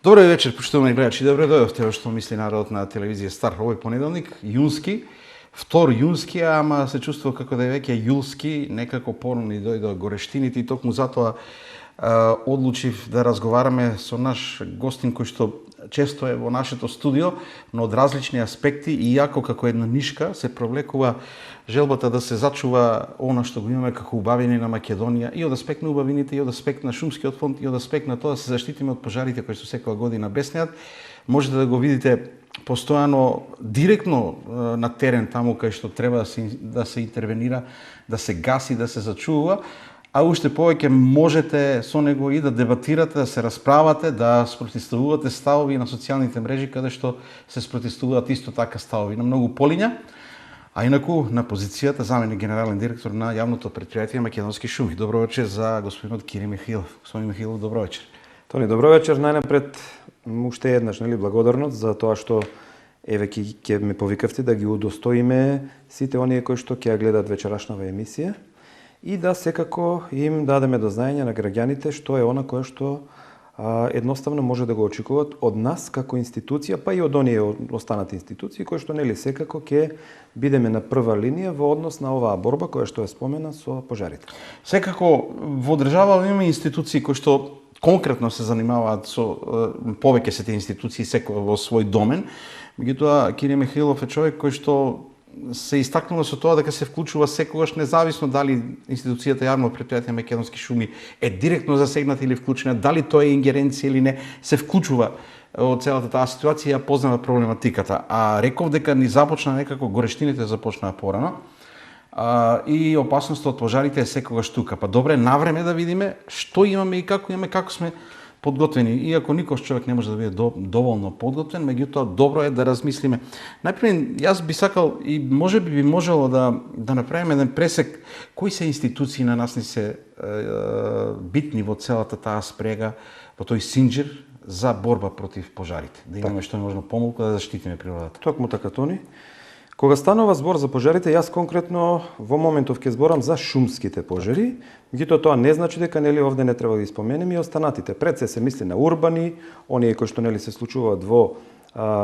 Добро вечер, почитувани гледачи. Добро дојдовте во Што мисли народот на телевизија Стар. Овој понеделник, јунски, втор јунски, ама се чувствува како да е веќе јулски, некако порано ни дојдоа горештините и токму затоа одлучив да разговараме со наш гостин кој што често е во нашето студио, но од различни аспекти, и иако како една нишка се провлекува желбата да се зачува она што го имаме како убавини на Македонија, и од аспект на убавините, и од аспект на шумскиот фонд, и од аспект на тоа да се заштитиме од пожарите кои што секоја година беснеат. Можете да го видите постојано директно на терен, таму кај што треба да се интервенира, да се гаси, да се зачува. А уште повеќе можете со него и да дебатирате, да се расправате, да спротивставувате ставови на социјалните мрежи, каде што се спротивставуваат исто така ставови на многу полиња. А инаку на позицијата заменик генерален директор на јавното претпријатие Македонски шуми. Добро вечер за господинот Кири Михаилов. Господин Михаилов, добро вечер. Тони, добро вечер. Најнапред уште еднаш, благодарност за тоа што еве ќе ме повикавте да ги удостоиме сите оние кои што ќе ја гледат вечерашнава емисија и да секако им дадеме до знаење на граѓаните што е она кое што едноставно може да го очекуваат од нас како институција, па и од оние останати институции кои што секако ќе бидеме на прва линија во однос на оваа борба која што е спомена со пожарите. Секако во држава има институции кои што конкретно се занимаваат со повеќе се тие институции секој во свој домен. Меѓутоа Кири Михаилов е човек кој што се истакнува со тоа дека се вклучува секогаш, независно дали институцијата јавно претпријатие Македонски шуми е директно засегната или вклучена, дали тоа е ингеренција или не, се вклучува од целата таа ситуација и ја познава проблематиката. А реков дека ни започна некако, горештините започнаа порано, и опасноста од пожарите е секогаш тука. Па добре, навреме да видиме што имаме и како сме подготвени. Иако никош човек не може да биде доволно подготвен, меѓутоа добро е да размислиме. Најпред, јас би сакал и може би можело да направиме еден пресек кои се институции на нас ни се битни во целата таа спрега, во тој синџир за борба против пожарите. Да имаме што можно помалку да заштитиме природата. Токму така, Тони. Кога станува збор за пожарите, јас конкретно во моментов ќе зборам за шумските пожари, меѓутоа тоа не значи дека овде не треба да ги споменеме и останатите. Пред се мисли на урбани, оние кои што се случуваат во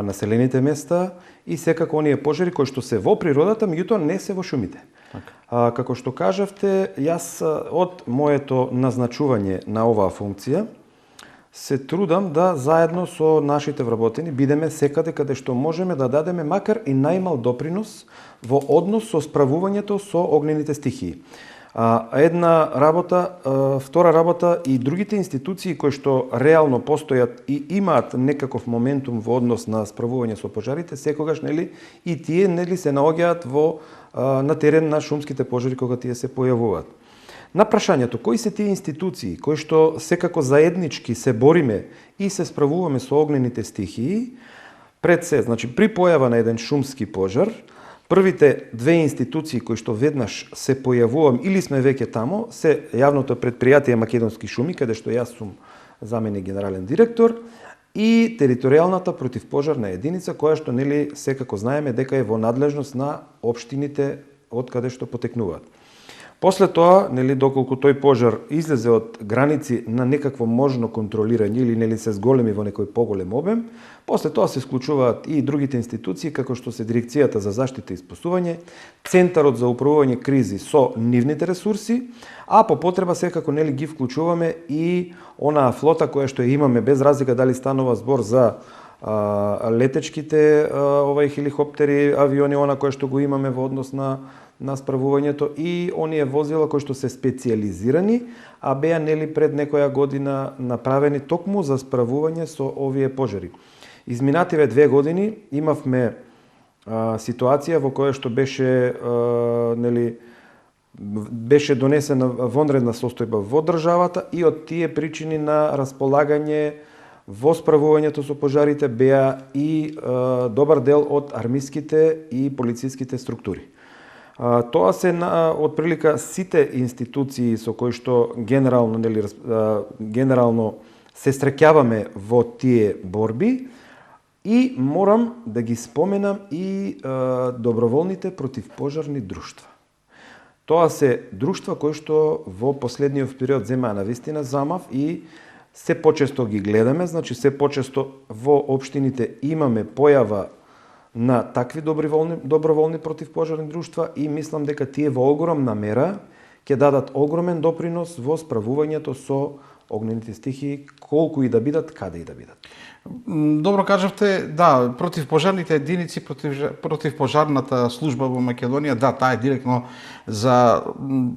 населените места и секако оние пожари кои што се во природата, меѓутоа не се во шумите. Како што кажавте, јас од моето назначување на оваа функција се трудам да заедно со нашите вработени бидеме секаде каде што можеме да дадеме макар и најмал допринос во однос со справувањето со огнените стихии. Една работа, втора работа и другите институции кои што реално постојат и имаат некаков моментум во однос на справување со пожарите, секогаш и тие се наоѓаат на терен на шумските пожари кога тие се појавуваат. На прашањето кои се тие институции кои што секако заеднички се бориме и се справуваме со огнените стихии, пред се, при појава на еден шумски пожар, првите две институции кои што веднаш се појавувам или сме веќе тамо, се јавното претпријатие Македонски шуми, каде што јас сум заменик генерален директор, и територијалната противпожарна единица, која што секако знаеме дека е во надлежност на општините од каде што потекнуваат. После тоа, доколку тој пожар излезе од граници на некакво можно контролирање или се зголеми во некој поголем обем, после тоа се склучуваат и другите институции, како што се Дирекцијата за заштита и спасување, Центарот за управување кризи со нивните ресурси, а по потреба секако ги вклучуваме и онаа флота која што имаме, без разлика дали станува збор за летечките хеликоптери, авиони, она кое што го имаме во однос на справувањето и оние возила кои што се специјализирани, а беа пред некоја година направени токму за справување со овие пожари. Изминативе 2 години имавме ситуација во која што беше донесена вонредна состојба во државата и од тие причини на располагање во справувањето со пожарите беа и добар дел од армиските и полициските структури. Тоа се отприлика сите институции со кои што генерално се среќаваме во тие борби и морам да ги споменам и доброволните противпожарни друштва. Тоа се друштва кои што во последниот период земаа навистина замав и се почесто ги гледаме, значи се почесто во општините имаме појава на такви доброволни противпожарни друштва и мислам дека тие во огромна мера ќе дадат огромен допринос во справувањето со огнените стихии, колку и да бидат, каде и да бидат. Добро кажавте, да, противпожарните единици, противпожарната служба во Македонија, да, таа е директно за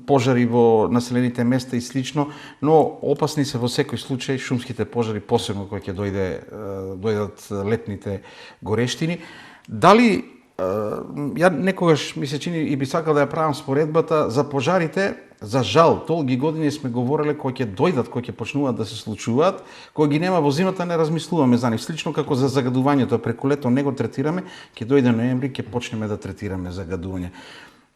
пожари во населените места и слично, но опасни се во секој случај шумските пожари, посебно кога ќе дојдат летните горештини. Дали ја некогаш ми се чини и би сакал да ја правам споредбата за пожарите, за жал, толги години сме говореле кога ќе дојдат, кога ќе почнуваат да се случуваат, кога ги нема во зимата не размислуваме за нив, слично како за загадувањето преку лето не го третираме, ќе дојде ноември ќе почнеме да третираме загадување.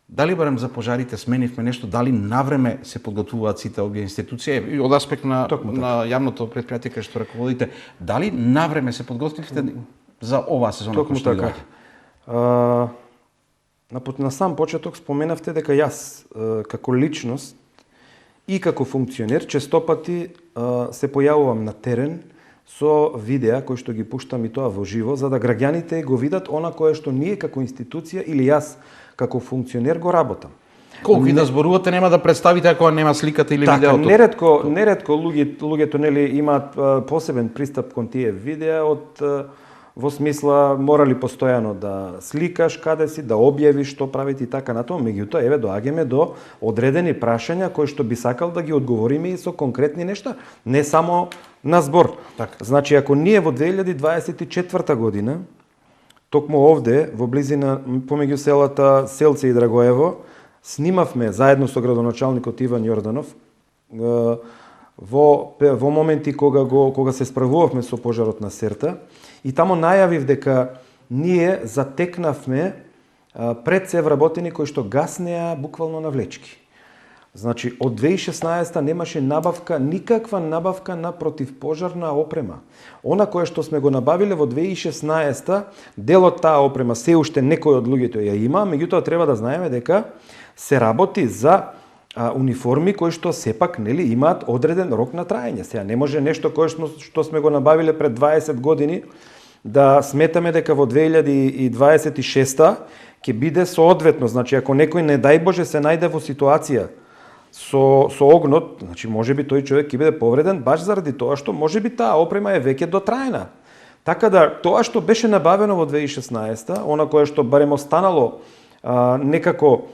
Дали барем за пожарите сменивме нешто, дали навреме се подготвуваат сите овие институции и од аспект на јавното претпријатие кај што раководите, дали навреме се подготвивте за оваа сезона која што доаѓа? На сам почеток споменавте дека јас како личност и како функционер честопати се појавувам на терен со видеа кои што ги пуштам и тоа во живо, за да граѓаните го видат она кое што ние како институција или јас како функционер го работам. Колку и да зборувате нема да представите ако нема сликата или видеото. Неретко луѓето нели имаат посебен пристап кон тие видеа во смисла морали постојано да сликаш каде си, да објавиш што правите и така натаму, меѓутоа еве доаѓаме до одредени прашања кои што би сакал да ги одговориме и со конкретни нешта, не само на збор. Так. Значи ако ние во 2024 година токму овде во близина помеѓу селата Селце и Драгоево снимавме заедно со градоначалникот Иван Јорданов во моменти кога се справувавме со пожарот на Серта и таму најавив дека ние затекнавме пред се вработени кои што гаснеа буквално на влечки. Значи од 2016 немаше никаква набавка на противпожарна опрема. Она кое што сме го набавиле во 2016 дел од таа опрема се уште некој од луѓето ја има, меѓутоа треба да знаеме дека се работи за униформи кои што сепак нели имаат одреден рок на траење. Сега не може нешто кое што сме го набавиле пред 20 години да сметаме дека во 2026 ќе биде соодветно. Значи ако некој не дај Боже се најде во ситуација со огнот, значи можеби тој човек ќе биде повреден баш заради тоа што можеби таа опрема е веќе дотраена. Така да тоа што беше набавено во 2016, она кое што барем останало некако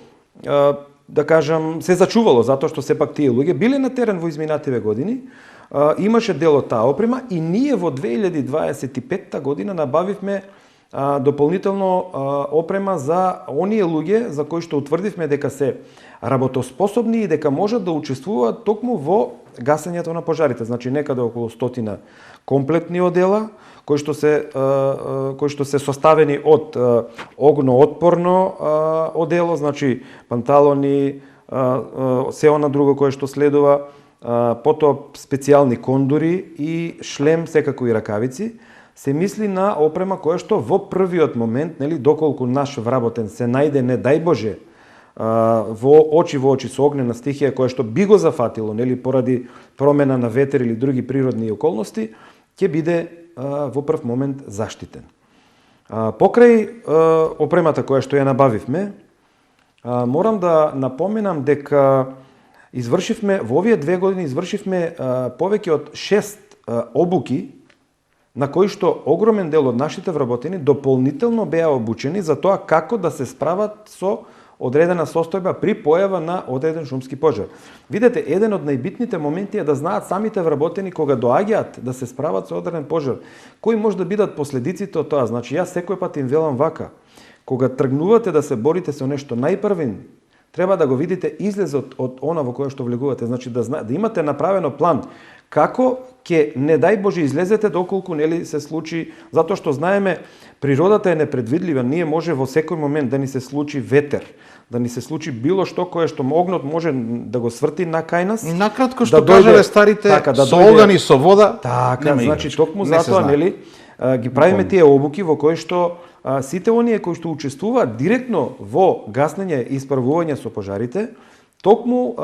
да кажам, се зачувало, затоа што сепак тие луѓе биле на терен во изминативе години, имаше дел од таа опрема и ние во 2025 година набавивме дополнително опрема за оние луѓе за кои што утврдивме дека се работоспособни и дека можат да учествуваат токму во гасењето на пожарите. Значи некаде околу 100 комплетни одела кои што се составени од огноотпорно одело, значи панталони, се она друго кое што следува, потоа специјални кондури и шлем, секако и ракавици. Се мисли на опрема која што во првиот момент, нели, доколку наш вработен се најде, не дај Боже, во очи со огнена стихија која што би го зафатило, нели, поради промена на ветер или други природни околности, ќе биде во прв момент заштитен. Покрај опремата која што ја набавивме, морам да напоменам дека во овие 2 години извршивме повеќе од 6 обуки на кои што огромен дел од нашите вработени дополнително беа обучени за тоа како да се справат со одредена состојба при појава на одреден шумски пожар. Видете, еден од најбитните моменти е да знаат самите вработени кога доаѓаат да се справат со одреден пожар, кои може да бидат последиците од тоа. Значи, јас секој пат им велам вака, кога тргнувате да се борите со нешто, најпрвен треба да го видите излезот од она во кое што влегувате. Значи, да имате направено план како ќе, не дај Боже, излезете доколку нели се случи, затоа што знаеме природата е непредвидлива, ние може во секој момент да ни се случи ветер, да ни се случи било што кое што огнот може да го сврти на кај нас. Накратко што кажале старите, со оган и со вода. Така, значи токму затоа нели ги правиме тие обуки во кои што сите оние кои што учествуваат директно во гаснење и исправување со пожарите, токму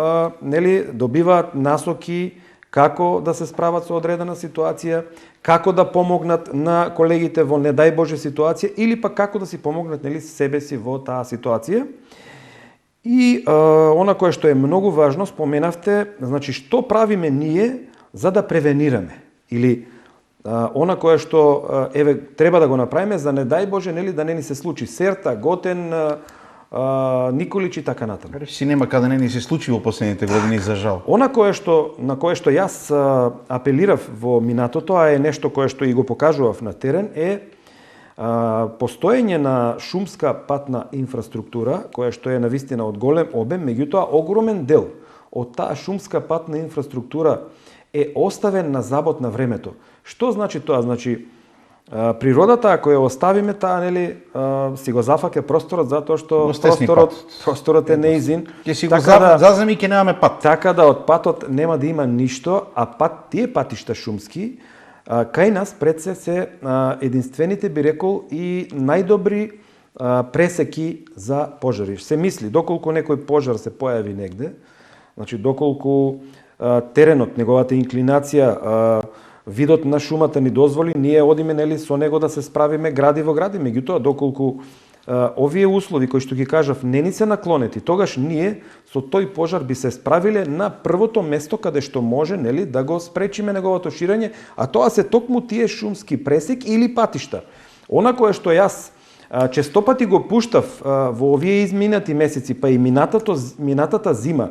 нели добиваат насоки како да се справат со одредена ситуација, како да помогнат на колегите во не дај Боже ситуација или пак како да си помогнат нели себе си во таа ситуација. И она кое што е многу важно, споменавте, значи што правиме ние за да превенираме или она кое што еве треба да го направиме за не дај Боже нели да не ни се случи серта, готен, Николич и така натаму. Си нема каде не ни се случи во последните години за жал. На кое што јас апелирав во минатото, а е нешто кое што и го покажував на терен, е постоење на шумска патна инфраструктура, која што е навистина од голем обем, меѓутоа огромен дел од таа шумска патна инфраструктура е оставен на забот на времето. Што значи тоа? Значи, природата, ако ја оставиме таа, нели, си го зафаќа просторот, затоа што просторот е неизин. Ќе си го заземи, ќе немаме пат. Така да од патот нема да има ништо, а тие патишта шумски, кај нас пред се единствените, би рекол, и најдобри пресеки за пожари. Се мисли, доколку некој пожар се појави негде, значи доколку теренот, неговата инклинација, видот на шумата ни дозволи, ние одиме нели со него да се справиме гради во гради. Меѓутоа, доколку овие услови кои што ги кажав не ни се наклонети, тогаш ние со тој пожар би се справиле на првото место каде што може нели да го спречиме неговото ширење, а тоа се токму тие шумски пресек или патишта. Она кое што јас честопати го пуштав во овие изминати месеци, па и минатата зима,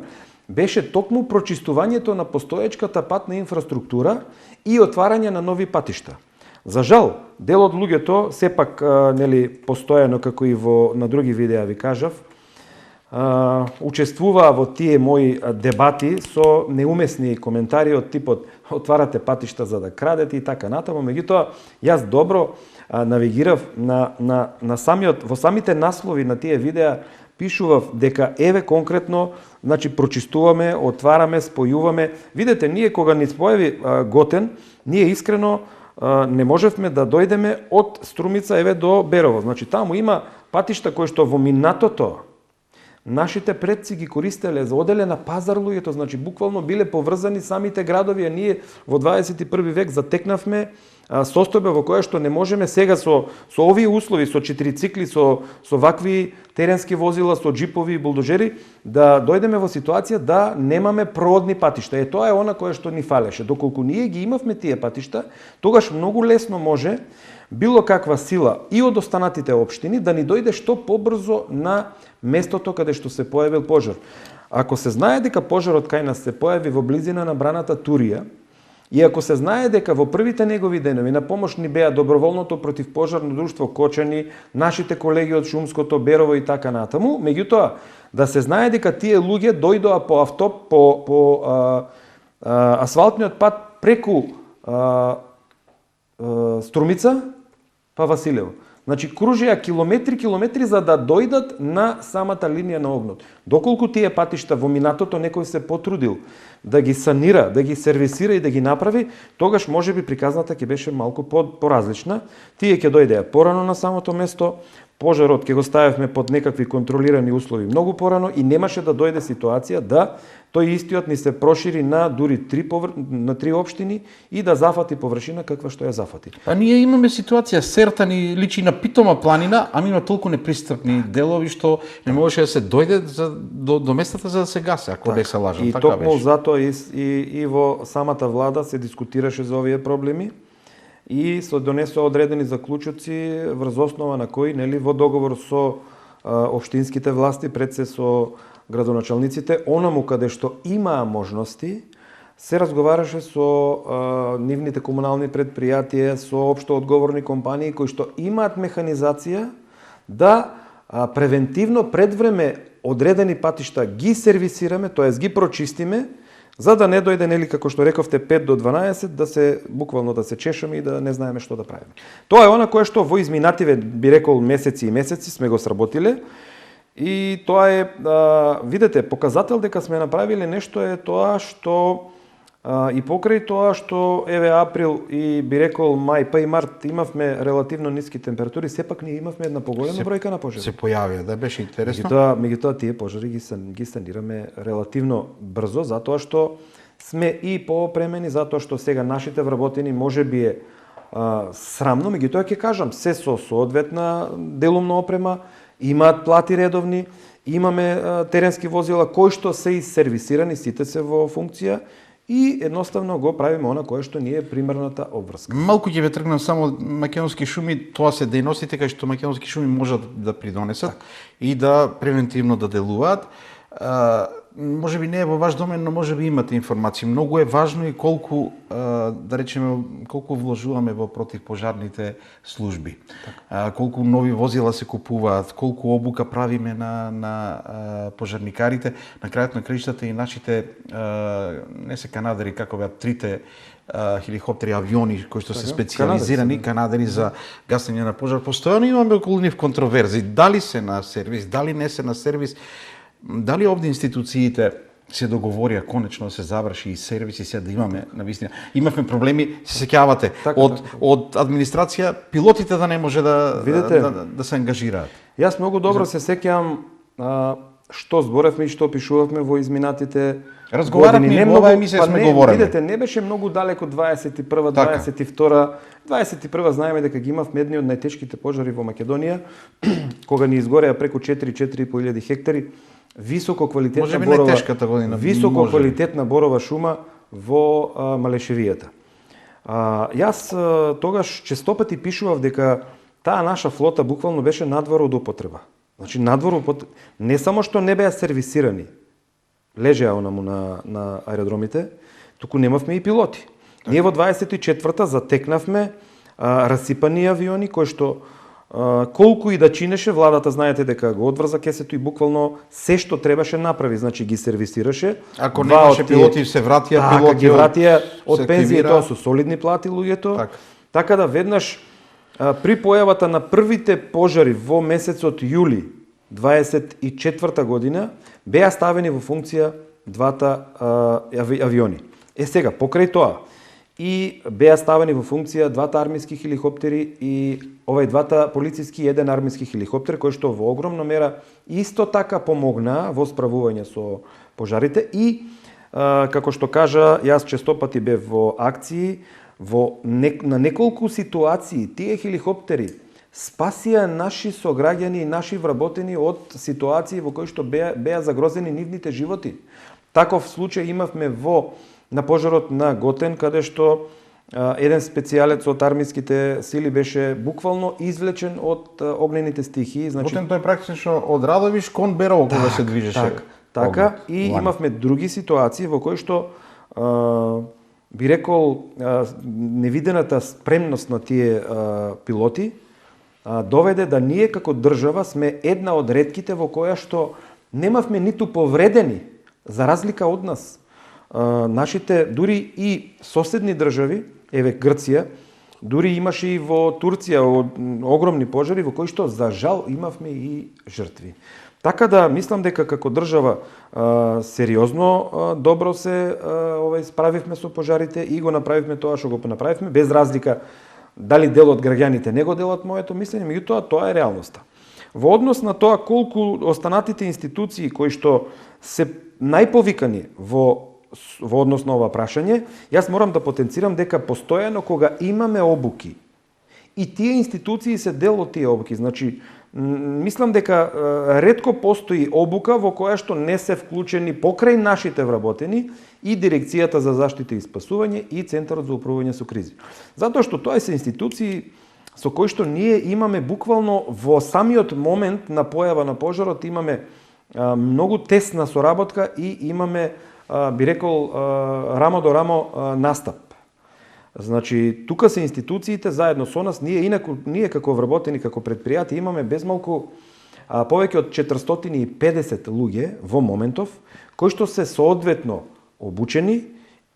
беше токму прочистувањето на постоечката патна инфраструктура и отварање на нови патишта. За жал, дел од луѓето сепак нели постојано, како и на други видеа ви кажав, учествуваа во тие мои дебати со неумесни коментари од типот отварате патишта за да крадете и така натаму. Меѓутоа, јас добро навигирав на во самите наслови на тие видеа, пишував дека еве конкретно, значи прочистуваме, отвараме, спојуваме. Видете, ние кога ни спојави Готен, ние искрено не можевме да дојдеме од Струмица еве до Берово. Значи таму има патишта кои што во минатото нашите предци ги користеле за оделе на пазар луѓето, значи буквално биле поврзани самите градови, а ние во 21 век затекнавме состојба во која што не можеме сега со овие услови, со 4 цикли, со вакви теренски возила, со джипови и булдожери, да дојдеме во ситуација да немаме проводни патишта. Тоа е она кое што ни фалеше. Доколку ние ги имавме тие патишта, тогаш многу лесно може било каква сила и од останатите општини да ни дојде што побрзо на местото каде што се појавил пожар. Ако се знае дека пожарот кај нас се појави во близина на браната Турија, и ако се знае дека во првите негови денови на помош ни беа доброволното противпожарно друштво Кочани, нашите колеги од Шумското, Берово и така натаму, меѓутоа да се знае дека тие луѓе дојдоа по асфалтниот пат преку Струмица па Василево. Значи кружеа километри за да дојдат на самата линија на огнот. Доколку тие патишта во минатото некој се потрудил да ги санира, да ги сервисира и да ги направи, тогаш можеби приказната ќе беше малку поразлична. Тие ќе дојдеа порано на самото место, пожарот ќе го ставевме под некакви контролирани услови многу порано и немаше да дојде ситуација да тој истиот ни се прошири на дури 3 општини и да зафати површина каква што ја зафати. А ние имаме ситуација, Серта ни личи на питома планина, ама има толку непристапни делови што не можеше да се дојде до местата за да се гасе, ако не се лажам. И токму затоа и во самата влада се дискутираше за овие проблеми и се донесоа одредени заклучоци врз основа на кои нели во договор со општинските власти, пред се со градоначалниците, онаму каде што имаа можности, се разговараше со нивните комунални предпријатија, со општо одговорни компании кои што имаат механизација да превентивно пред време одредени патишта ги сервисираме, тоест ги прочистиме, за да не дојде нели како што рековте 5 до 12 да се буквално да се чешаме и да не знаеме што да правиме. Тоа е она кое што во изминативе би рекол месеци и месеци сме го сработиле. И тоа е, видете, показател дека сме направиле нешто е тоа што и покрај тоа што еве април и би рекол мај па и март имавме релативно ниски температури, сепак ние имавме една поголема бројка на пожари. Се појавија, да беше интересно. Меѓутоа тие пожари ги санираме релативно брзо, затоа што сме и поопремени затоа што сега нашите вработени можеби е срамно, меѓутоа ќе кажам, се со соодветна делумна опрема, имаат плати редовни, имаме теренски возила кои што се и сервисирани, сите се во функција и едноставно го правиме она кое што ни е примерната обврска. Малку ќе ве тргнам само македонски шуми, тоа се дејностите кај што македонски шуми можат да придонесат и да превентивно да делуваат. Може би не е во ваш домен, но може би имате информации. Многу е важно и колку, да речеме, колку вложуваме во противпожарните служби. Колку нови возила се купуваат, колку обука правиме на пожарникарите. На крајот на краиштата и нашите, не се канадари, како беа, трите хеликоптери, авиони кои што се специализирани, канадари за гасење на пожар. Постојано имаме околу нив контроверзи. Дали се на сервис, дали не се на сервис. Дали овде институциите се договорија конечно да се заврши и сервис и се да имаме навистина. Имавме проблеми, се сеќавате, од администрација пилотите да не може да се ангажираат. Јас многу добро се сеќавам што зборевме и што пишувавме во изминатите разговаравме во оваа емисија сме говореле. Видете, не беше многу далеко 21-а, 22-а, 21-а знаеме дека ги имавме едни од најтешките пожари во Македонија, кога ни изгореа преку 4-4.500 хектари високо квалитетна борова шума во Малешевијата. Јас тогаш честопати пишував дека таа наша флота буквално беше надвор од употреба. Значи надвор не само што не беа сервисирани, лежеа онаму на аеродромите, туку немавме и пилоти. Ние во 24-та затекнавме расипани авиони кои што колку и да чинеше, владата знаете дека го одврза кесето и буквално се што требаше направи, значи ги сервисираше. Ако немаше пилоти се вратија пилоти, ги вратија од пензија, тоа со солидни плати луѓето. Така да веднаш при појавата на првите пожари во месецот јули 24 година беа ставени во функција двата авиони. Сега покрај тоа и беа ставени во функција двата армиски хеликоптери и овај двата полициски и еден армиски хеликоптер, кои што во огромна мера исто така помогнаа во справување со пожарите и, како што кажа, јас честопати бев во акции, на неколку ситуации тие хеликоптери спасија наши сограѓани и наши вработени од ситуации во кои што беа загрозени нивните животи. Таков случај имавме на пожарот на Готен, каде што еден специјалец од армиските сили беше буквално извлечен од огнените стихии. Значи, Готен тој практично од Радовиш кон Берово кога се движеше. Така, и имавме други ситуации во кои што би рекол невидената спремност на тие пилоти доведе да ние како држава сме една од ретките во која што немавме ниту повредени, за разлика од нас. Нашите, дури и соседни држави, еве Грција, дури имаше и во Турција огромни пожари во кои што за жал имавме и жртви. Така да мислам дека како држава сериозно добро се справивме со пожарите и го направивме тоа што го направивме, без разлика дали дел од граѓаните не го делат моето мислење, меѓутоа тоа е реалноста. Во однос на тоа колку останатите институции кои што се најповикани во однос на ова прашање, јас морам да потенцирам дека постојано кога имаме обуки и тие институции се дел од тие обуки, значи мислам дека ретко постои обука во која што не се вклучени покрај нашите вработени и Дирекцијата за заштита и спасување и Центарот за управување со кризи. Затоа што тоа се институции со кои што ние имаме буквално во самиот момент на појава на пожарот имаме многу тесна соработка и имаме, би рекол, рамо до рамо настап. Значи, тука се институциите заедно со нас, ние како вработени, како предпријатие имаме безмалку повеќе од 450 луѓе во моментов, кои што се соодветно обучени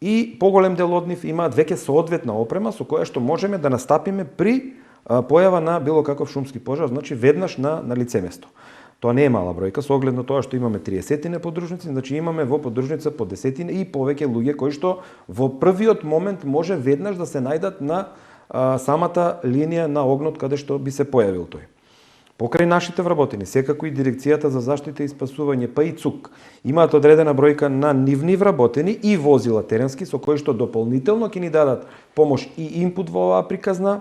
и поголем дел од нив имаат веќе соодветна опрема со која што можеме да настапиме при појава на било каков шумски пожар, значи веднаш на лице место. Тоа не е мала бројка, со оглед на тоа што имаме 30 подружници, значи имаме во подружница по 10 и повеќе луѓе кои што во првиот момент може веднаш да се најдат на самата линија на огнот каде што би се појавил тој. Покрај нашите вработени, секако и Дирекцијата за заштита и спасување, па и ЦУК, имаат одредена бројка на нивни вработени и возила теренски, со кои што дополнително ќе ни дадат помош и инпут во оваа приказна.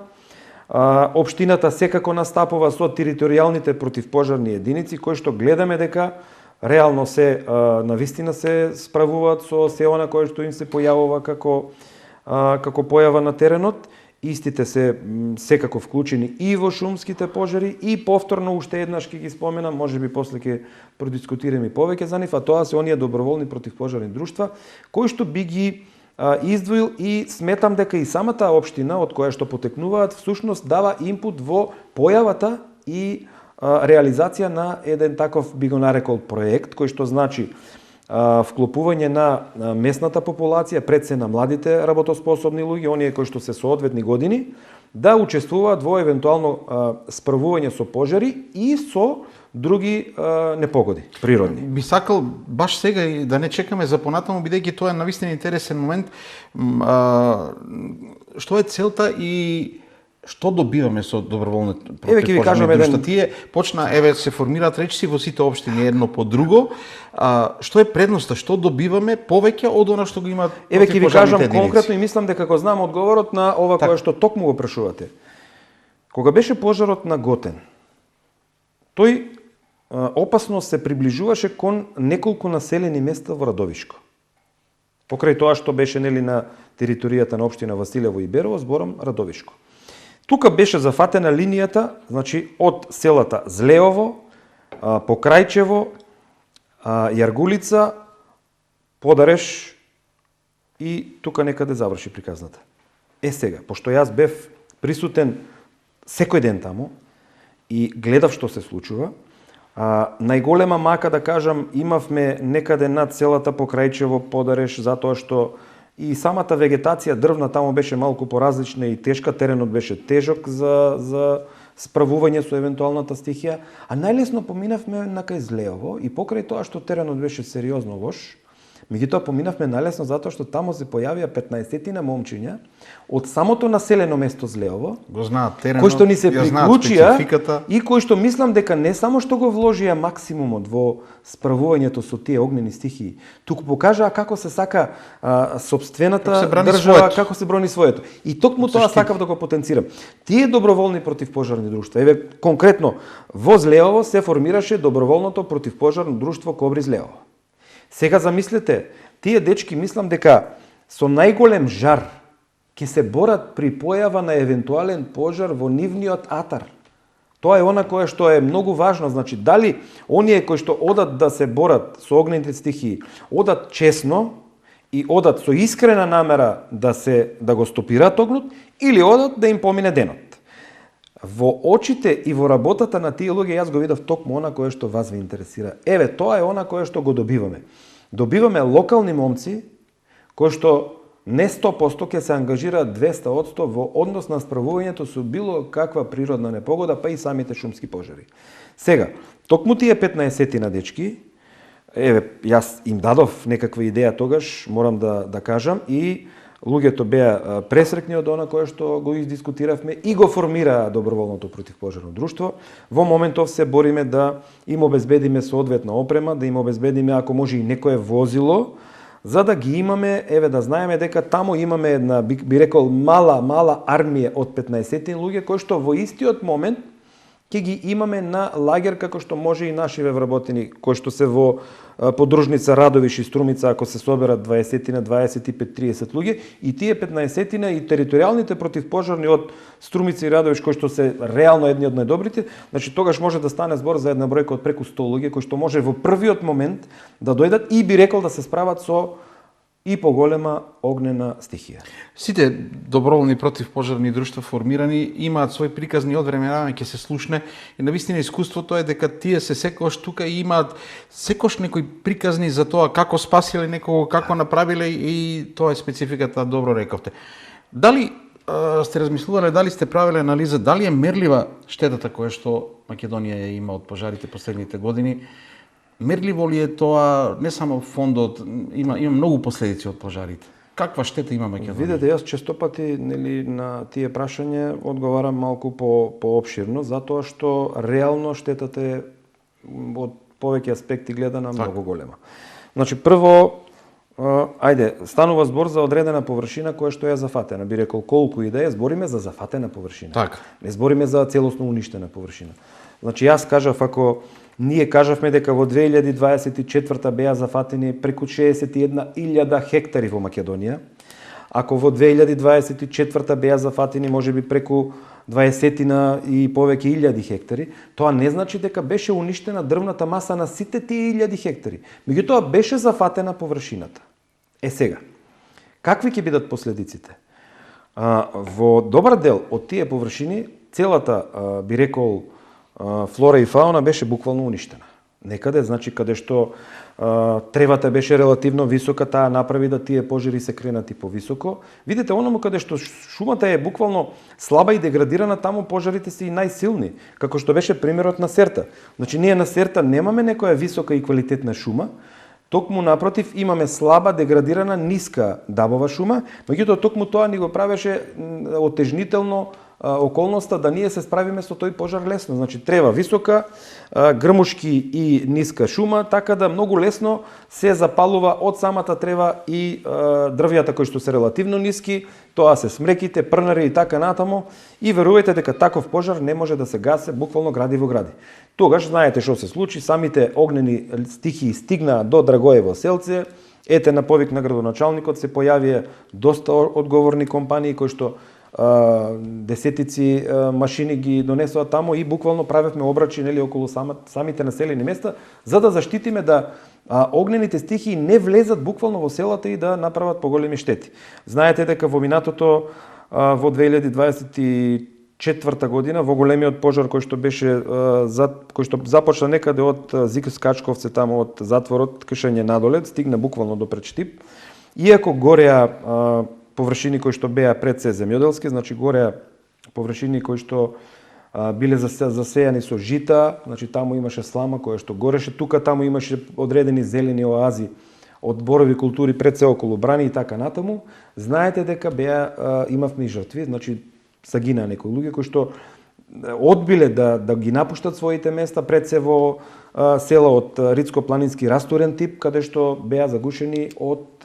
Општината секако настапува со територијалните противпожарни единици, кои што гледаме дека реално се, навистина се справуваат со се она кое што им се појавува како појава на теренот. Истите се секако вклучени и во шумските пожари и повторно уште еднаш ќе ги споменам, можеби после ќе продискутираме и повеќе за нив, а тоа се оние доброволни противпожарни друштва кои што би ги издвоил и сметам дека и самата општина од која што потекнуваат всушност дава инпут во појавата и реализација на еден таков, би го нарекол, проект кој што значи вклопување на местната популација, пред се на младите работоспособни луѓе, оние кои што се соодветни години, да учествуваат во евентуално справување со пожари и со други непогоди, природни. Би сакал баш сега и да не чекаме за понатаму, бидејќи тоа е навистина интересен момент. Што е целта и што добиваме со доброволни противпожарни друштва? Тие почна, се формираат речиси во сите општини едно по друго. Што е предноста? Што добиваме повеќе од она што го имаат противпожарните единици? Ќе ви кажам конкретно и мислам дека го знам одговорот на ова кое што токму го прашувате. Кога беше пожарот на Готен, тој опасно се приближуваше кон неколку населени места во Радовишко. Покрај тоа што беше нели на територијата на општина Василево и Берово, зборам Радовишко. Тука беше зафатена линијата, значи од селата Злеово, Покрајчево, Јаргулица, Подареш и тука некаде заврши приказната. Сега, пошто јас бев присутен секој ден таму и гледав што се случува, најголема мака да кажам имавме некаде над селата Покрајчево, Подареш, затоа што и самата вегетација дрвна таму беше малку поразлична и тешка, теренот беше тежок за справување со евентуалната стихија, а најлесно поминавме на кај Злеово и покрај тоа што теренот беше сериозно лош, меѓутоа поминавме најлесно затоа што таму се појавија 15-тина момчиња од самото населено место Злеово, го знаат теренот, кои што ни се приклучија и кои што мислам дека не само што го вложија максимумот во справувањето со тие огнени стихии, туку покажаа како се сака сопствената држава, како се брони своето. И токму тоа сакав да го потенцирам. Тие доброволни противпожарни друштва, конкретно во Злеово се формираше доброволното противпожарно друштво Кобри Злеово. Сега замислете, тие дечки мислам дека со најголем жар ќе се борат при појава на евентуален пожар во нивниот атар. Тоа е она кое што е многу важно, значи дали оние кои што одат да се борат со огнените стихии, одат честно и одат со искрена намера да го стопираат огнот или одат да им помине денот. Во очите и во работата на тие луѓе јас го видов токму она кое што вас ви интересира. Тоа е она кое што го добиваме. Добиваме локални момци кои што не 100% ќе се ангажираат 200% во однос на справувањето со било каква природна непогода, па и самите шумски пожари. Сега, токму тие 15-тина дечки, јас им дадов некаква идеја тогаш, морам да кажам, и луѓето беа пресрекни од она кое што го издискутиравме и го формираа доброволното противпожарно друштво. Во моментов се бориме да им обезбедиме соодветна опрема, да им обезбедиме ако може и некое возило, за да ги имаме, да знаеме дека таму имаме една, би рекол, мала армија од 15 луѓе кои што во истиот момент ќе ги имаме на лагер како што може и нашиве вработени кои што се во подружница Радовиш и Струмица, ако се соберат 20, 25, 30 луѓе, и тие 15 и територијалните противпожарни од Струмица и Радовиш кои што се реално едни од најдобрите, значи тогаш може да стане збор за една бројка од преку 100 луѓе кои што може во првиот момент да дојдат и би рекол да се справат со и поголема огнена стихија. Сите доброволни противпожарни друштва формирани имаат свои приказни од време на време ќе се слушне и навистина искуството е дека тие се секогаш тука и имаат секогаш некои приказни за тоа како спасиле некого, како направиле и тоа е спецификата, добро рековте. Дали сте размислувале, дали сте правиле анализа, дали е мерлива штетата која што Македонија ја има од пожарите последните години? Мерливо ли е тоа, не само фондот, има многу последици од пожарите? Каква штета има Македонија? Видете, јас честопати нели на тие прашање одговарам малку поопширно, затоа што реално штетата е од повеќе аспекти гледана многу голема. Значи прво, станува збор за одредена површина која што е зафатена. Би рекол колку и да е, збориме за зафатена површина. Така. Не збориме за целосно уништена површина. Значи јас кажав, ако ние кажавме дека во 2024 беа зафатени преку 61.000 хектари во Македонија, ако во 2024 беа зафатени можеби преку 20 и повеќе илјади хектари, тоа не значи дека беше уништена дрвната маса на сите тие илјади хектари. Меѓутоа беше зафатена површината. Сега, какви ќе бидат последиците? Во добар дел од тие површини, целата, би рекол, флора и фауна беше буквално уништена. Некаде, значи, каде што тревата беше релативно висока, таа направи да тие пожари се кренати повисоко. Видите, оному каде што шумата е буквално слаба и деградирана, таму пожарите се и најсилни, како што беше примерот на Серта. Значи, ние на Серта немаме некоја висока и квалитетна шума, токму напротив имаме слаба, деградирана, ниска дабова шума, меѓутоа токму тоа ни го правеше отежнително околноста да ние се справиме со тој пожар лесно. Значи треба висока, грмушки и ниска шума, така да многу лесно се запалува од самата трева и дрвјата кои што се релативно ниски, тоа се смреките, прнари и така натаму, и верувајте дека таков пожар не може да се гасе буквално гради во гради. Тогаш знаете што се случи, самите огнени стихии стигнаа до Драгоево селце, ете на повик на градоначалникот се појавија доста одговорни компании кои што десетици машини ги донесоа таму и буквално правевме обрачи нели околу самите населени места за да заштитиме да огнените стихии не влезат буквално во селата и да направат поголеми штети. Знаете дека во минатото во 2024 година во големиот пожар кој што беше кој што започна некаде од Зик Скачковце таму од затворот Кшење надоле, стигна буквално до Пречтип. Иако гореа површини кои што беа пред се земјоделски, значи горе површини кои што биле засејани со жита, значи таму имаше слама која што гореше, тука таму имаше одредени зелени оази од борови култури пред се околу брани и така натаму. Знаете дека имавме и жртви, значи загинаа некои луѓе кои што одбиле да ги напуштат своите места пред се во села од рицко-планински растурен тип, каде што беа загушени од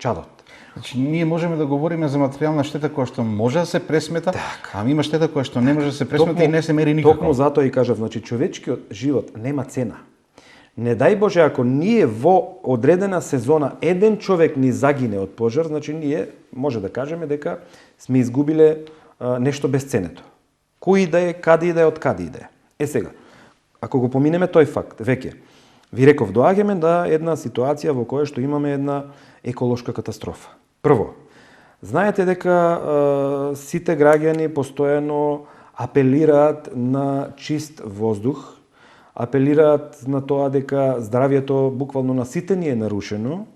чадот. Значи, ние можеме да говориме за материјална штета која што може да се пресмета, ама има штета која што не може да се пресмета и не се мери никако. Токму затоа и кажав, значи човечкиот живот нема цена. Не дај Боже, ако ние во одредена сезона еден човек ни загине од пожар, значи ние може да кажеме дека сме изгубиле нешто безценето. Кој да е, каде и да е, од каде и да е. Сега, ако го поминеме тој факт, веќе, ви реков, доаѓаме да една ситуација во која што имаме една еколошка катастрофа. Прво, знаете дека сите граѓани постојано апелираат на чист воздух, апелираат на тоа дека здравјето буквално на сите ни е нарушено.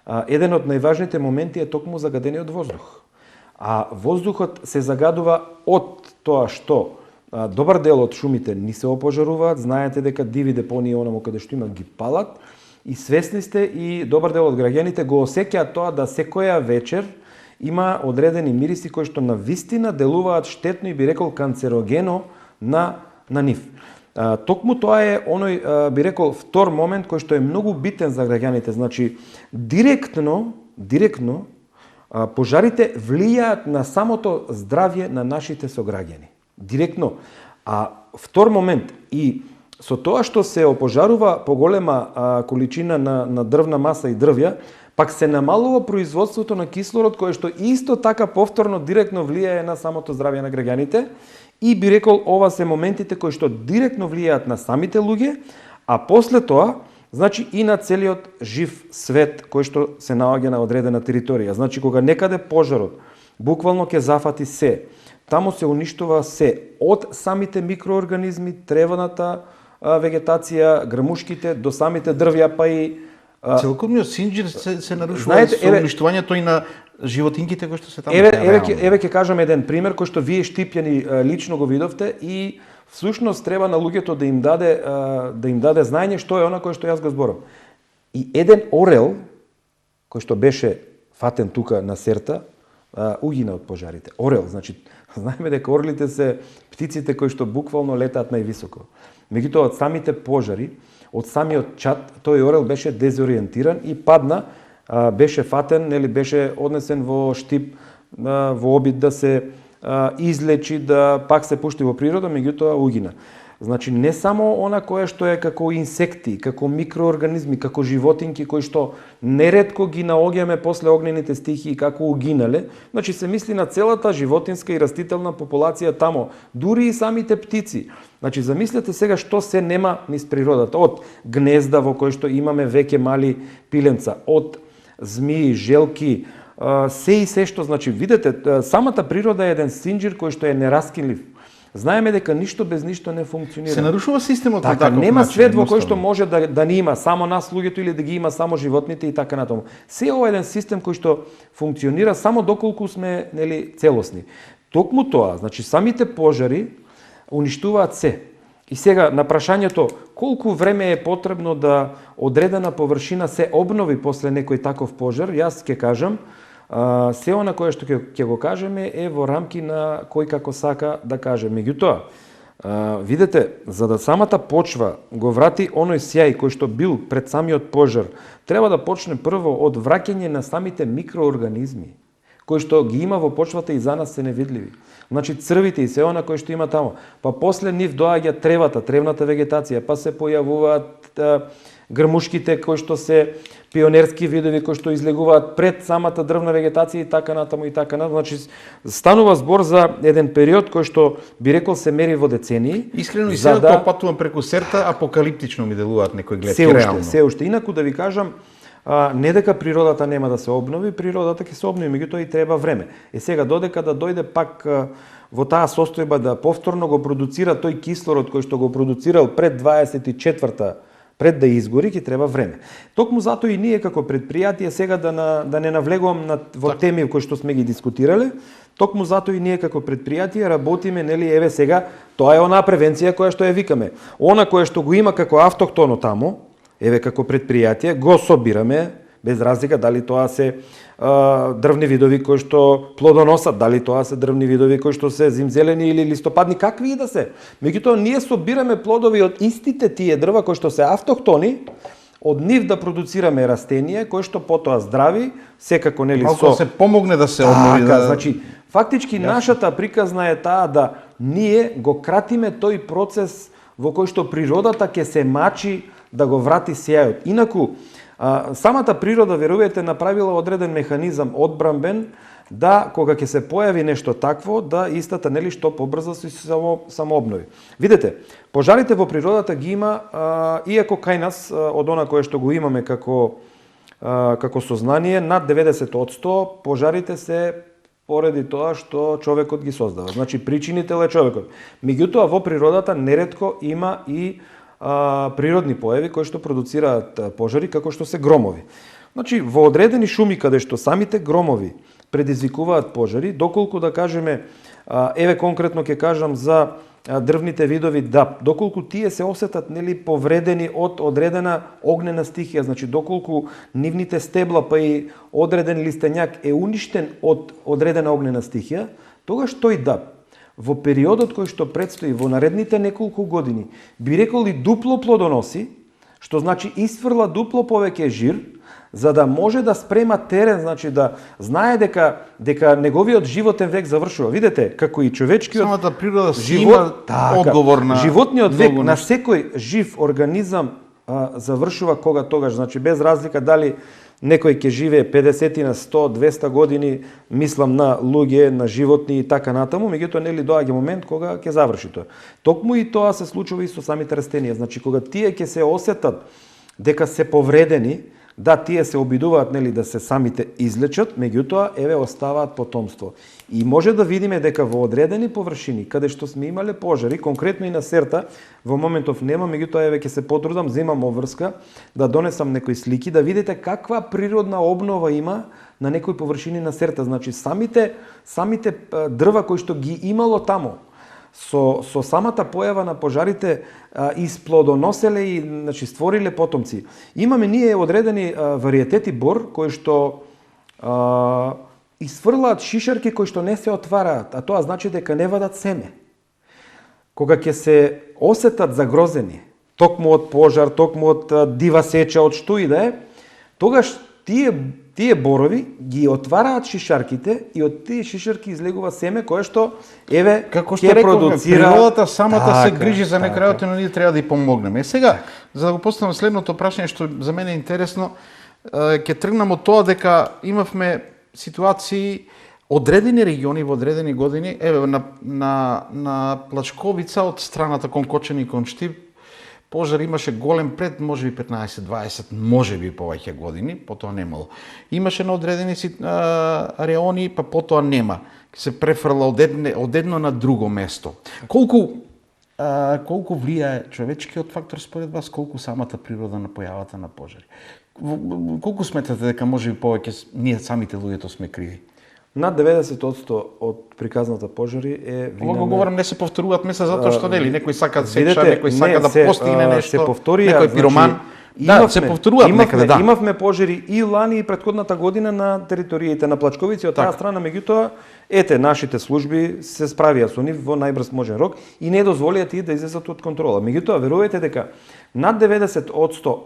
Еден од најважните моменти е токму загадениот воздух. А воздухот се загадува од тоа што добар дел од шумите ни се опожаруваат, знаете дека диви депонии онаму каде што има ги палат, и свесни сте и добар дел од граѓаните го осеќаат тоа да секоја вечер има одредени мириси кои што на вистина делуваат штетно и би рекол канцерогено на нив. Токму тоа е оној би рекол втор момент кој што е многу битен за граѓаните, значи директно пожарите влијаат на самото здравје на нашите сограѓани. Директно. А втор момент и со тоа што се опожарува поголема количина на дрвна маса и дрвја, пак се намалува производството на кислород кој што исто така повторно директно влијае на самото здравје на граѓаните и би рекол ова се моментите кои што директно влијаат на самите луѓе, а после тоа значи и на целиот жив свет кој што се наоѓа на одредена територија. Значи кога некаде пожарот буквално ќе зафати се, таму се уништува се од самите микроорганизми, тревната вегетација, грмушките до самите дрвја, па и целокупниот синџир се нарушува со уништувањето и на животинките кои што се таму. Еве ќе кажам еден пример кој што вие Штипјани лично го видовте и всушност треба на луѓето да им даде знаење што е она кое што јас го зборам. И еден орел кој што беше фатен тука на Серта, угина од пожарите. Орел, значи, знаеме дека орлите се птиците кои што буквално летаат највисоко. Меѓутоа, од самите пожари, од самиот чат, тој орел беше дезориентиран и падна, беше фатен, нели беше однесен во штип, во обид да се излечи, да пак се пушти во природа, меѓутоа угина. Значи, не само она кое што е како инсекти, како микроорганизми, како животинки кои што неретко ги наоѓаме после огнените стихии како угинале, значи се мисли на целата животинска и растителна популација тамо, дури и самите птици. Значи, замислете сега што се нема низ природата, од гнезда во кои што имаме веќе мали пиленца, од змии, желки, се и се што, значи, видете, самата природа е еден синџир кој што е нераскинлив. Знаеме дека ништо без ништо не функционира. Се нарушува системот на така, таков нема начин, свет во кој што едноставно. може да ни има само нас луѓето или да ги има само животните и така натаму. Се ова е еден систем кој што функционира само доколку сме, нели, целосни. Токму тоа, значи самите пожари уништуваат се. И сега на прашањето колку време е потребно да одредена површина се обнови после некој таков пожар, јас ќе кажам се она кое што ќе го кажеме е во рамки на кој како сака да каже. Меѓутоа, видете, за да самата почва го врати оној сјај кој што бил пред самиот пожар, треба да почне прво од враќање на самите микроорганизми, кои што ги има во почвата и за нас се невидливи. Значи црвите и се она кој што има тамо. Па после нив доаѓа тревата, тревната вегетација, па се појавуваат грмушките кои што се пионерски видови кои што излегуваат пред самата дрвна вегетација и така натаму и така натаму. Значи станува збор за еден период кој што би рекол се мери во децении. Искрено и сега кога патувам преку Серта, апокалиптично ми делуваат некои гледки реално. Се уште. Инаку да ви кажам, не дека природата нема да се обнови, природата ќе се обнови, меѓутоа и треба време. Сега додека да дојде пак во таа состојба да повторно го продуцира тој кислород кој што го продуцирал пред 24-та, пред да изгори, ќе треба време. Токму затоа и ние како предпријатие сега да не навлегувам во теми кои што сме ги дискутирале, токму затоа и ние како предпријатие работиме, нели, еве сега, тоа е онаа превенција која што ја викаме. Она кое што го има како автохтоно тамо, еве како предпријатие, го собираме, без разлика дали тоа се дрвни видови кои што плодоносат, дали тоа се дрвни видови кои што се зимзелени или листопадни, какви и да се. Меѓутоа, ние собираме плодови од истите тие дрва кои што се автохтони, од нив да продуцираме растенија кои што потоа здрави, секако, нели, малку се помогне да се обнови. Значи, фактички нашата приказна е таа да ние го кратиме тој процес во кој што природата ќе се мачи да го врати сјајот. Инаку, самата природа, верувајте, направила одреден механизам одбранбен да кога ќе се појави нешто такво, да истата, нели, што побрзо се само обнови. Видете, пожарите во природата ги има, иако кај нас од она кое што го имаме како сознание, над 90% пожарите се поради тоа што човекот ги создава. Значи, причинител е човекот. Меѓутоа, во природата неретко има и природни појави кои што продуцираат пожари, како што се громови. Значи, во одредени шуми каде што самите громови предизвикуваат пожари, доколку да кажеме, еве конкретно ќе кажам за дрвните видови, да, доколку тие се осетат, нели, повредени од одредена огнена стихија, значи доколку нивните стебла па и одреден листењак е уништен од одредена огнена стихија, тогаш тој даб во периодот кој што предстои во наредните неколку години, би рекол и дупло плодоноси, што значи isfrла дупло повеќе жир, за да може да спрема терен, значи да знае дека неговиот животен век завршува. Видете, како и човечкиот самата природа има одговор на животниот век на секој жив организам завршува кога тогаш, значи без разлика дали некој ќе живее 50 на 100, 200 години, мислам на луѓе, на животни и така натаму, меѓутоа нели доаѓа момент кога ќе заврши тоа. Токму и тоа се случува и со самите растенија, значи кога тие ќе се осетат дека се повредени, да, тие се обидуваат, нели, да се самите излечат, меѓутоа еве оставаат потомство. И може да видиме дека во одредени површини каде што сме имале пожари, конкретно и на Серта, во моментов нема, меѓутоа еве ќе се потрудам, земам обврска да донесам некои слики да видите каква природна обнова има на некои површини на Серта. Значи самите дрва кои што ги имало тамо, со самата појава на пожарите исплодоноселе и, значи, створиле потомци. Имаме ние одредени вариетети бор кои што Исфрлаат шишарки кои што не се отвараат, а тоа значи дека не вадат семе. Кога ќе се осетат загрозени, токму од пожар, токму од дива сеча, од што и да е, тогаш тие борови ги отвараат шишарките и од тие шишарки излегува семе кое што како што рековме, природата самата се грижи за некрајот, но ние треба да ја помогнеме. Сега, за да го поставам следното прашање што за мене е интересно, ќе тргнам од тоа дека имавме ситуации одредени региони во одредени години, на Плачковица од страната кон Кочани и кон Штип, пожар имаше голем пред, можеби 15-20, можеби повеќе години, потоа немало. Имаше на одредени реони, па потоа нема. Се префрла од едно на друго место. Колку влијае човечкиот фактор според вас, колку самата природа на појавата на пожари? Колку сметате дека можеби повеќе ние самите луѓето сме криви? Над 90% од приказната пожари е вина. Ова го говорам, не се повторуваат меса затоа што нели некој сака да сеча, некој сака да постигне нешто, некој пироман. Да, се повторуваат некаде, да. Имавме пожари и лани и претходната година на териториите на Плачковици, од таа страна, меѓутоа, нашите служби се справија со нив во најбрз можен рок и не дозволија тие да излезат од контрола. Меѓутоа, верувајте дека над 90%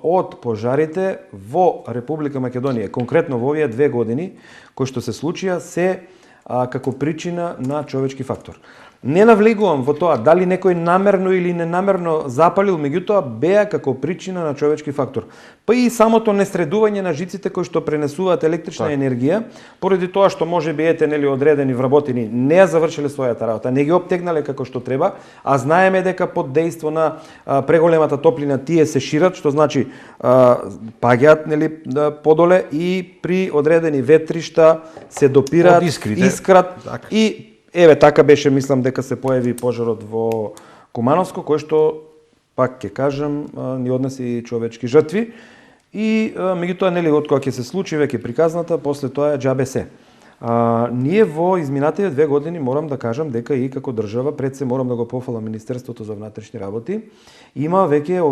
од пожарите во Република Македонија, конкретно во овие 2 години, кои што се случија, се како причина на човечки фактор. Не навлегувам во тоа дали некој намерно или ненамерно запалил, меѓутоа беа како причина на човечки фактор. Па и самото несредување на жиците кои што пренесуваат електрична енергија, поради тоа што можеби одредени вработени не ја завршиле својата работа, не ги обтегнале како што треба, а знаеме дека под дејство на преголемата топлина тие се шират, што значи паѓаат подоле и при одредени ветришта се допираат, искрат и така беше, мислам дека се појави пожарот во Кумановско, кој што, пак ќе кажам, ни однеси човечки жртви. И меѓутоа, од кога ќе се случи веќе приказната, после тоа е џабе се. Ние во изминатите 2 години морам да кажам дека и како држава, пред се морам да го пофалам Министерството за внатрешни работи, има веќе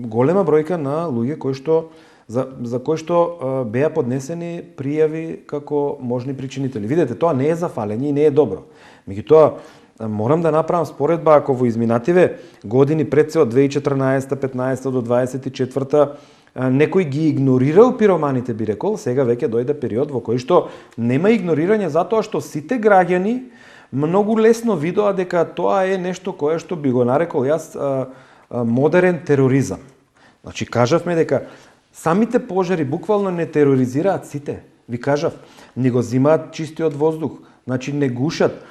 голема бројка на луѓе кои што за кои што беа поднесени пријави како можни причинители. Видете, тоа не е за фалење и не е добро. Меѓутоа, морам да направам споредба ако во изминативе години пред се од 2014-15 до 24 некој ги игнорирал пироманите, би рекол, сега веќе дојде период во кој што нема игнорирање затоа што сите граѓани многу лесно видоа дека тоа е нешто кое што би го нарекол јас модерен тероризам. Значи, кажавме дека самите пожари буквално не тероризираат сите. Ви кажав, не го зимаат чистиот воздух, значи не гушат,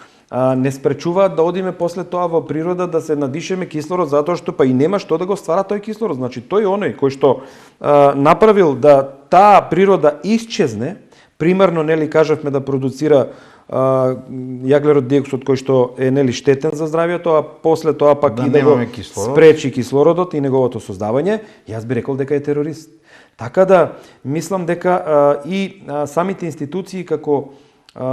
не спречуваат да одиме после тоа во природа да се надишеме кислород, затоа што па и нема што да го ствара тој кислород. Значи тој оној кој што направил да таа природа исчезне, примерно кажавме да продуцира јаглерод диоксид кој што е штетен за здравјето, а после тоа пак и да го спречи кислородот и неговото создавање, јас би рекол дека е терорист. Така да мислам дека и самите институции како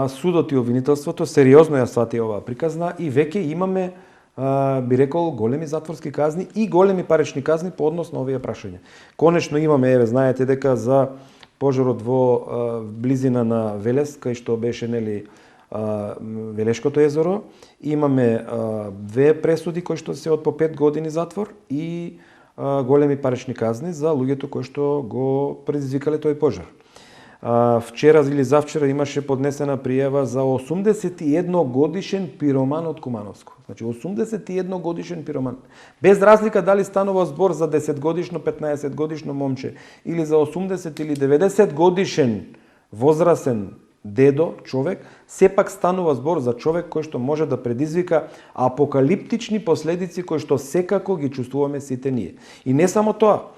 судот и обвинителството сериозно ја свати оваа приказна и веќе имаме, би рекол, големи затворски казни и големи парични казни по однос на овие прашања. Конечно имаме, знаете дека за пожарот во близина на Велес, кај што беше Велешкото езеро, имаме 2 пресуди кои што се од по 5 години затвор и големи парични казни за луѓето кои што го предизвикале тој пожар. Вчера или завчера имаше поднесена пријава за 81 годишен пироман од Кумановско. Значи 81 годишен пироман. Без разлика дали станува збор за 10 годишно, 15 годишно момче или за 80 или 90 годишен возрасен дедо, човек, сепак станува збор за човек кој што може да предизвика апокалиптични последици кои што секако ги чувствуваме сите ние. И не само тоа,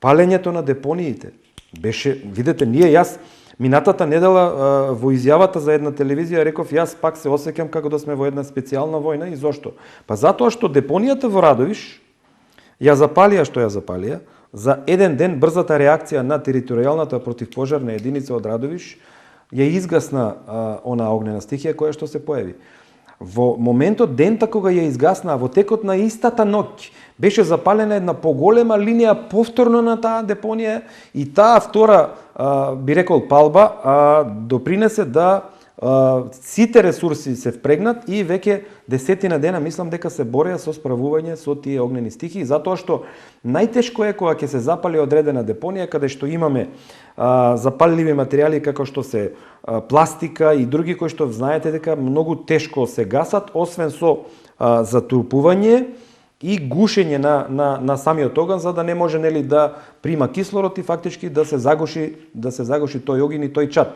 палењето на депониите беше, видете, јас минатата недела во изјавата за една телевизија реков јас пак се осеќам како да сме во една специјална војна. И зошто? Па затоа што депонијата во Радовиш ја запалија што ја запалија, за еден ден брзата реакција на територијалната противпожарна единица од Радовиш ја изгасна она огнена стихија која што се појави. Во моментот дента кога ја изгаснаа, во текот на истата ноќ, беше запалена една поголема линија повторно на таа депонија и таа втора, би рекол, палба допринесе да сите ресурси се впрегнат и веќе десетина дена мислам дека се бореа со справување со тие огнени стихии, затоа што најтешко е кога ќе се запали одредена депонија каде што имаме запалливи материјали како што се пластика и други кои што знаете дека многу тешко се гасат, освен со затрупување и гушење на самиот оган, за да не може нели да прима кислород и фактички да се загуши тој огин и тој чад.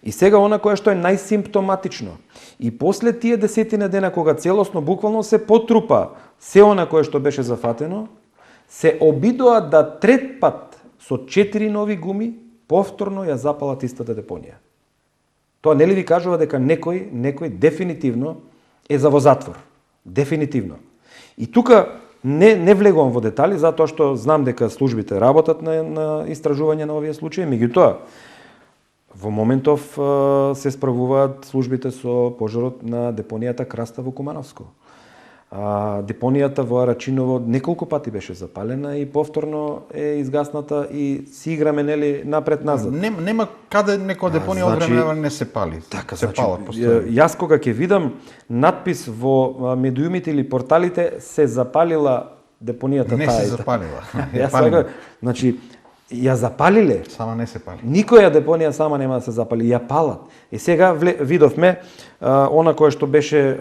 И сега она кое што е најсимптоматично. И после тие десетина дена кога целосно буквално се потрупа се она кое што беше зафатено, се обидоа да трет пат со 4 нови гуми повторно ја запалат истата депонија. Тоа нели ви кажува дека некој дефинитивно е за во затвор. Дефинитивно. И тука не влегувам во детали, затоа што знам дека службите работат на истражување на овие случаи, меѓутоа, во моментов се справуваат службите со пожарот на депонијата Краста во Кумановско. Депонијата во Арачиново неколку пати беше запалена и повторно е изгасната и си играме нели напред-назад. Нема каде некоја депонија од време не се пали. Така, се палат постојано. Јас кога ќе видам надпис во медиумите или порталите се запалила депонијата не таа. Не се запалила. Јас сега, значи ја запалиле. Сама не се пали. Никоја депонија сама нема да се запали, ја палат. И сега видовме она кое што беше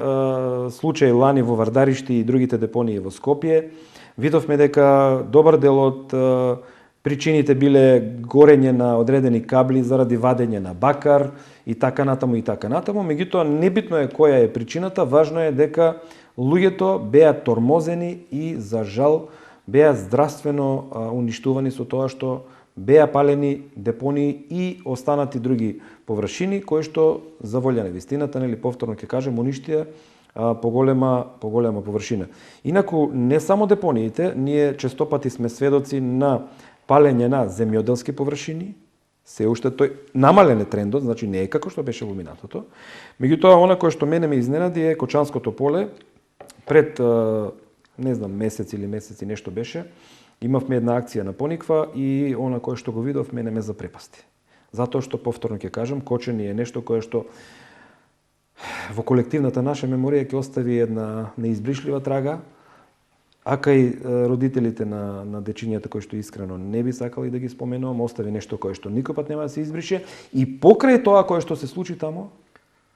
случај лани во Вардаришти и другите депонии во Скопје. Видовме дека добар дел од причините биле горење на одредени кабли заради вадење на бакар и така натаму. Меѓутоа небитно е која е причината, важно е дека луѓето беа тормозени и за жал беа здравствено уништувани со тоа што беа палени депонии и останати други површини кои што за волја на вистината, нели повторно ќе кажем, уништија поголема површина. Инаку не само депониите, ние честопати сме сведоци на палење на земјоделски површини, се уште тој намален е трендот, значи не е како што беше во минатото. Меѓутоа она кое што мене ме изненади е Кочанското поле. Пред не знам месец и нешто беше, имавме една акција на Пониква и она кое што го видов мене ме запрепасти. Затоа што повторно ќе кажам, Кочани е нешто кое што во колективната наша меморија ќе остави една неизбришлива трага, а кај родителите на дечињата кои што искрено не би сакали да ги споменувам, остави нешто кое што никој пат нема да се избрише и покрај тоа кое што се случи таму,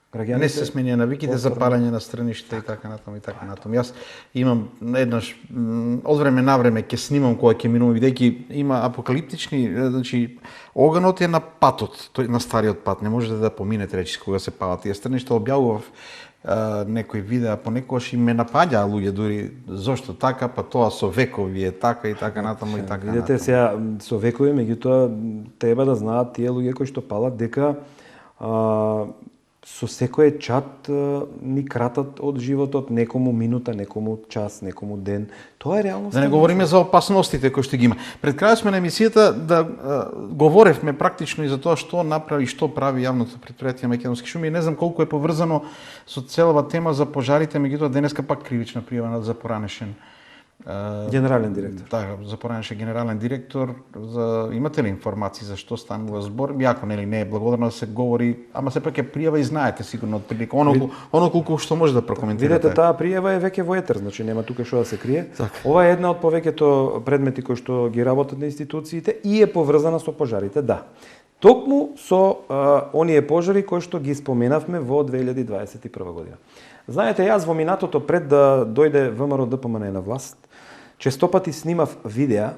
граѓаните не се сменија навиките за палење на страништа и така натаму. Јас имам еднаш од време на време ќе снимам кога ќе минувам, бидејќи има апокалиптични, значи оганот е на патот, тој на стариот пат, не можете да поминете речи кога се палат тие страништа. Објавував некои видеа, понекогаш и ме напаѓаа луѓе дури зошто така, па тоа со векови е така и така натаму и така. Видете сега со векови, меѓутоа треба да знаат тие луѓе кои што палат дека со секој чат ни кратат од животот, некому минута, некому час, некому ден. Тоа е реалноста. Да не говориме за опасностите кои што ги има. Пред крајот сме на емисијата да говоревме практично и за тоа што направи, што прави јавното претпријатие Македонски шуми. И не знам колку е поврзано со целава тема за пожарите, меѓутоа денеска пак кривична пријава за поранешен генерален директор. Да, за поранешен генерален директор. Имате ли информации за што станува збор? Јако нели не е благодарно да се говори, ама сепак е пријава и знаете сигурно од прилика оно колку што може да прокоментирате. Видете, таа пријава е веќе во етер, значи нема тука што да се крие. Ова е една од повеќето предмети кои што ги работат на институциите и е поврзана со пожарите, да. Токму со оние пожари кои што ги споменавме во 2021 година. Знаете, јас во минатото пред да дојде ВМРО ДПМН на власт, честопати снимав видеа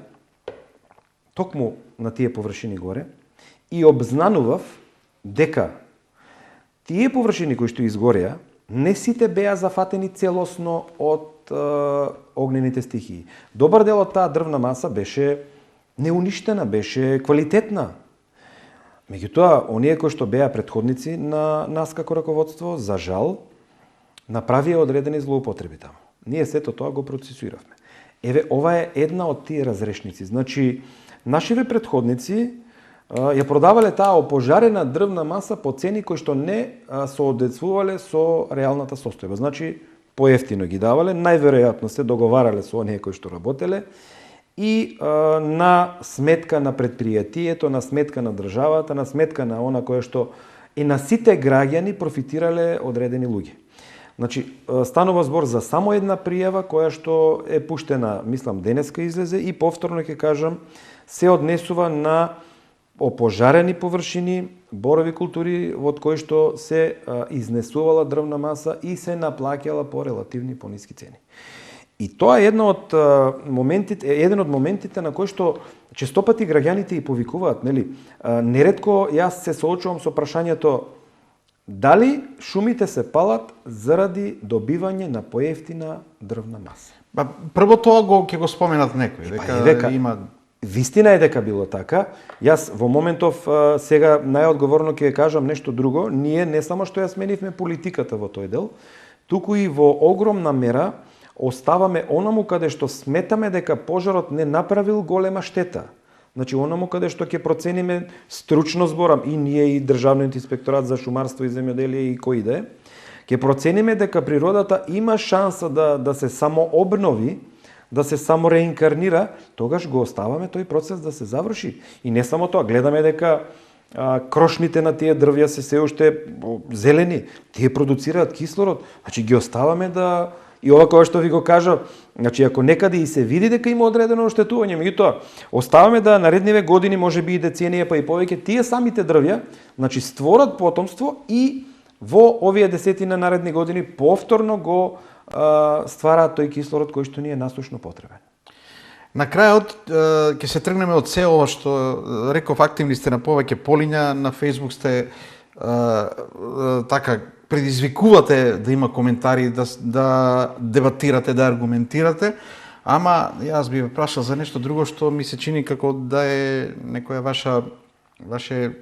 токму на тие површини горе и обзнанував дека тие површини кои што изгореа не сите беа зафатени целосно од огнените стихии. Добар дел од таа дрвна маса беше неуништена, беше квалитетна. Меѓутоа, оние кои што беа претходници на нас како раководство, за жал, направија одредени злоупотреби таму. Ние сето тоа го процесуиравме. Еве, ова е една од тие разрешници. Значи, нашиве претходници ја продавале таа опожарена дрвна маса по цени кои што не соодветствувале со реалната состојба. Значи, поевтино ги давале, најверојатно се договарале со оние кои што работеле и на сметка на предпријатието, на сметка на државата, на сметка на она кое што и на сите граѓани профитирале одредени луѓе. Значи, станува збор за само една пријава која што е пуштена, мислам, денеска излезе и повторно ќе кажам, се однесува на опожарени површини, борови култури од кои што се изнесувала дрвна маса и се наплаќала по релативни пониски цени. И тоа е еден од моментите на кои што честопати граѓаните и повикуваат, нели? Неретко јас се соочувам со прашањето дали шумите се палат заради добивање на поевтина дрвна маса. Прво тоа ќе го споменат некој, дека има. Вистина е дека било така. Јас во моментов сега најодговорно ќе кажам нешто друго. Ние не само што ја сменивме политиката во тој дел, туку и во огромна мера оставаме онаму каде што сметаме дека пожарот не направил голема штета. Значи, онаму каде што ќе процениме, стручно зборам, и ние и Државниот инспекторат за шумарство и земјоделие и кој да е, ќе процениме дека природата има шанса да се самообнови, да се само реинкарнира, тогаш го оставаме тој процес да се заврши. И не само тоа, гледаме дека крошните на тие дрвја се уште зелени, тие продуцираат кислород, значи ги оставаме да. И ова кое што ви го кажа, значи ако некаде и се види дека има одредено оштетување, меѓутоа оставаме да наредниве години, можеби и деценија па и повеќе, тие самите дрвја, значи створат потомство и во овие десетина наредни години повторно го ствараат тој кислород кој што ни е насушно потребен. На крајот ќе се тргнеме од се ова што реков, активни сте на повеќе полиња, на Facebook сте така предизвикувате да има коментари, да дебатирате, да аргументирате, ама јас би ве прашал за нешто друго што ми се чини како да е некоја ваше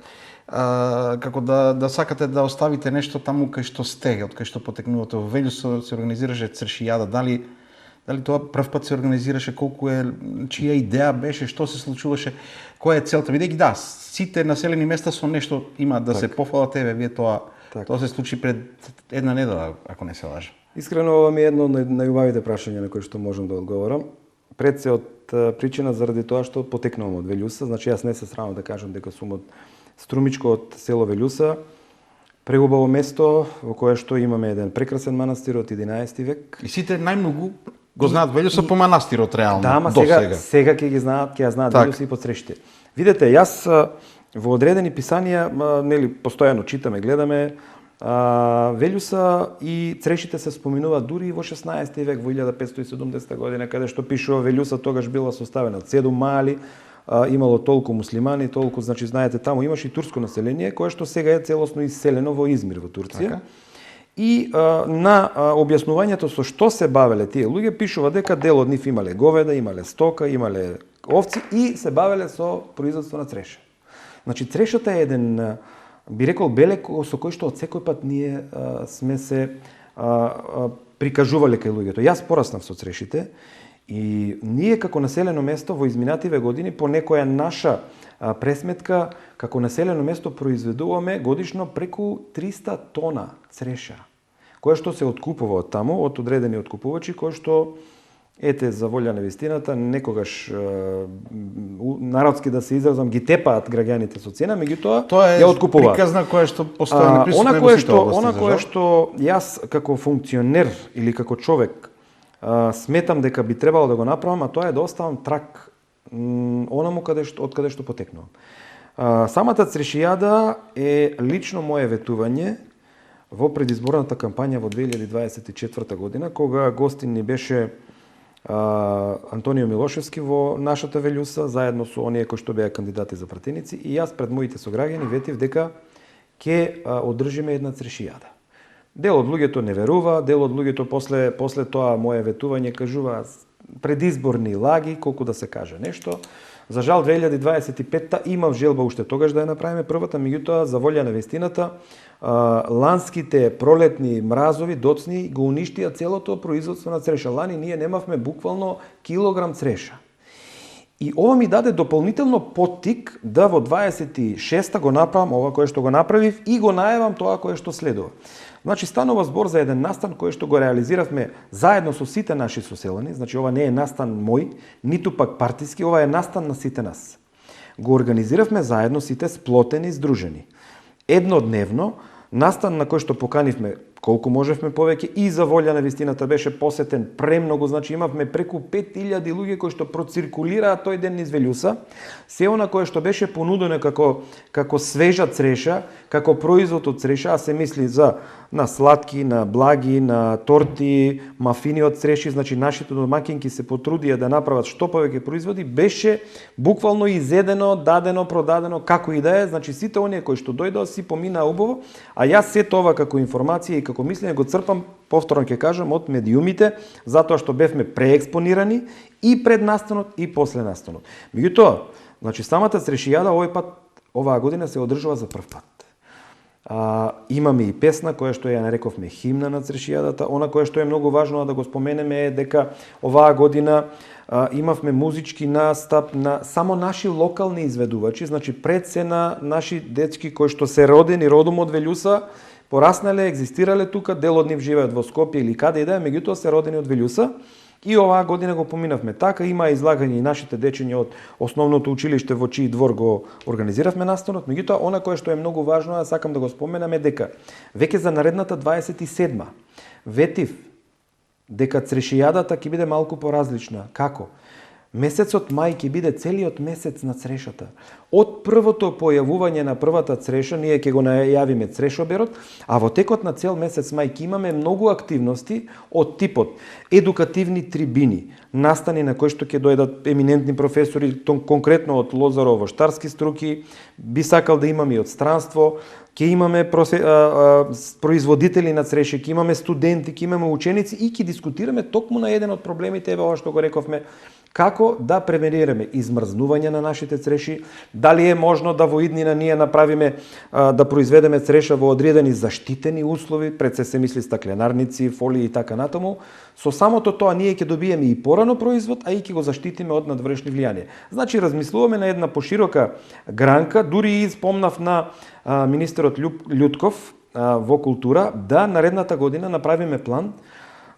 како да сакате да оставите нешто таму кај што сте, од кај што потекнувате. Во Велју се организираше цршијада, дали тоа прв пат се организираше, колку е, чија идеја беше, што се случуваше, која е целта? Бидејќи да, сите населени места со нешто има да се пофалат, вие тоа се случи пред една недела, ако не се лажам. Искрено, ова ми е едно од најубавите прашања на кои што можам да одговорам. Пред се од причина заради тоа што потекнувам од Велјуса, значи јас не се срамам да кажам дека сум од Струмичко, од село Велјуса, преубаво место во кое што имаме еден прекрасен манастир од 11 век. И сите најмногу го знаат Велјуса по манастирот реално. Да, ама сега ќе ја знаат Велјуса и по срештите. Видете, јас во одредени писанија, нели, постојано читаме, гледаме, Велјуса и Црешите се споминуваат дури и во 16 век, во 1570 година, каде што пишува Велјуса тогаш била составена од 7 мали, имало толку муслимани, толку, значи, знаете, таму имаше и турско население, кое што сега е целосно иселено во Измир, во Турција. Така. И на објаснувањето со што се бавеле тие луѓе, пишува дека дел од нив имале говеда, имале стока, имале овци и се бавеле со производство на цреша. Значи, црешата е еден, би рекол, белек со кој што од секој пат ние сме се прикажувале кај луѓето. Јас пораснав со црешите и ние како населено место во изминативе години по некоја наша пресметка како населено место произведуваме годишно преку 300 тона цреша, кое што се откупува од таму, од одредени откупувачи, кои што, ете, за волја на вистината, некогаш народски да се изразам, ги тепаат граѓаните со цена, меѓутоа ја откупуваат. Тоа е приказна која што постојано присутна во сите области. Она кое што јас како функционер или како човек сметам дека би требало да го направам, а тоа е да оставам трак онаму од каде што потекнувам. Самата црешијада е лично мое ветување во предизборната кампања во 2024 година, кога гостин ни беше Антонио Милошевски во нашата Велјуса, заедно со оние кои што беа кандидати за пратеници, и јас пред моите сограѓани ветив дека ќе одржиме една црешијада. Дел од луѓето не верува, дел од луѓето после тоа мое ветување кажува предизборни лаги, колку да се каже нешто. За жал 2025-та имав желба уште тогаш да ја направиме првата, меѓутоа за волја на вистината ланските пролетни мразови, доцни го уништија целото производство на цреша. Лани ние немавме буквално килограм цреша. И ова ми даде дополнително поттик да во 26-та го направам ова кое што го направив и го најавам тоа кое што следува. Значи станува збор за еден настан кој што го реализиравме заедно со сите наши соселани, значи ова не е настан мој, ниту пак партиски, ова е настан на сите нас. Го организиравме заедно сите сплотени, здружени. Еднодневно, настан на кој што поканивме колку можевме повеќе и за волја на вистината беше посетен премногу, значи имавме преку 5000 луѓе кои што проциркулираа тој ден низ Велјуса. Се она кое што беше понудено како свежа цреша, како производ од цреша, а се мисли на сладки, на благи, на торти, мафини од цреши, значи нашите домаќинки се потрудија да направат што повеќе производи, беше буквално изедено, дадено, продадено, како и да е, значи сите оние кои што дојдоа си поминаа убаво, а јас сето ова како информација и како мислење го црпам, повторно ќе кажам, од медиумите, затоа што бевме преекспонирани и пред настанот и после настанот. Меѓутоа, значи самата црешијада овој пат, оваа година се одржува за прв пат. Имаме и песна која што ја нарековме химна на црешијадата. Она кое што е многу важно да го споменеме е дека оваа година имавме музички настап на само наши локални изведувачи, значи пред се на наши дечки кои што се родени родом од Велјуса, пораснале, екзистирале тука, дел од нив живеат во Скопје или каде и да е, меѓутоа се родени од Велјуса. И оваа година го поминавме така, има излагање и нашите дечиња од основното училиште во чиј двор го организиравме настанот, меѓутоа она кое што е многу важно, а сакам да го споменам е дека веќе за наредната 27-ма ветив дека црешијадата ќе биде малку поразлична. Како? Месецот мај ќе биде целиот месец на црешата. Од првото појавување на првата цреша, ние ќе го најавиме црешоберот, а во текот на цел месец мај ќе имаме многу активности од типот едукативни трибини, настани на кои што ќе дојдат еминентни професори, конкретно од лозарово-штарски струки, би сакал да имаме и од странство, ќе имаме производители на цреши, ќе имаме студенти, ќе имаме ученици и ќе дискутираме токму на еден од проблемите, ова што го рековме, како да превенираме измрзнување на нашите цреши, дали е можно да во иднина ние направиме да произведеме цреша во одредени заштитени услови, пред се мисли стакленарници, фолии и така натаму. Со самото тоа ние ќе добиеме и порано производ, а и ќе го заштитиме од надвршни влијанија. Значи размислуваме на една поширока гранка, дури и спомнав на министерот Љутков во култура да наредната година направиме план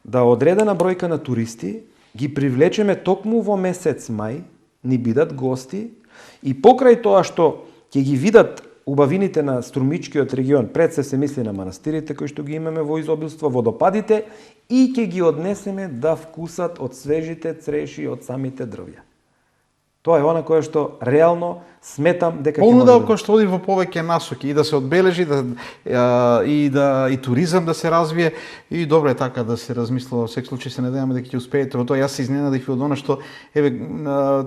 да одредена бројка на туристи ги привлечеме токму во месец мај, ни бидат гости и покрај тоа што ќе ги видат убавините на струмичкиот регион, пред се мисли на манастирите кои што ги имаме во изобилство, водопадите и ќе ги однесеме да вкусат од свежите цреши од самите дрвја. Тоа е она кое што реално сметам дека ќе понуда кој што оди во повеќе насоки и да се одбележи и туризам да се развие и добро е така да се размислува. Во секој случај се надеваме дека ќе успеете во тоа. Јас се изненадив од она што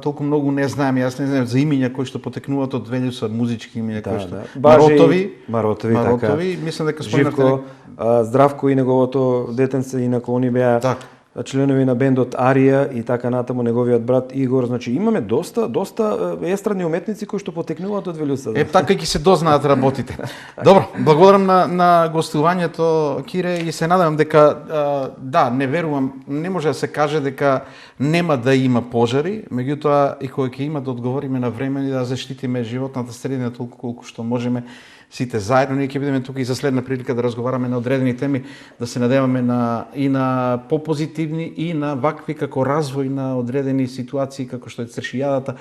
толку многу не знаеме. Јас не знам за имиња кои што потекнуваат од Велјуса, музички имиња кои што Маротови, мислам дека Живко, Здравко и неговото детенце, инаку они беа членови на бендот Арија и така натаму, неговиот брат Игор, значи имаме доста естрадни уметници кои што потекнуваат од Велјуса. Така ќе се дознаат работите. Добро, благодарам на гостувањето, Кире, и се надевам дека не верувам, не може да се каже дека нема да има пожари, меѓутоа и кога ќе има да одговориме на време и да заштитиме животната средина толку колку што можеме сите заедно. Ние ќе бидеме тука и за следна прилика да разговараме на одредени теми, да се надеваме на попозитивни и на вакви како развој на одредени ситуации како што е црешијадата.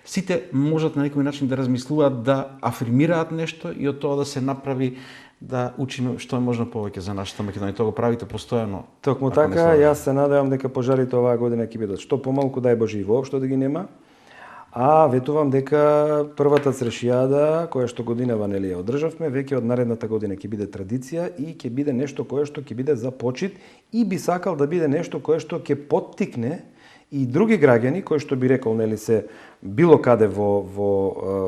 Сите можат на некој начин да размислуваат, да афирмираат нешто и од тоа да се направи, да учиме што е можно повеќе за нашата Македонија. Тоа го правите постојано. Токму така, јас се надевам дека пожарите оваа година ќе бидат што помалку, дај Боже и воопшто да ги нема. А ветувам дека првата црешијада, која што годинава нели ја одржавме, веќе од наредната година ќе биде традиција и ќе биде нешто кое што ќе биде за почит и би сакал да биде нешто кое што ќе поттикне и други граѓани кои што би рекол нели се било каде во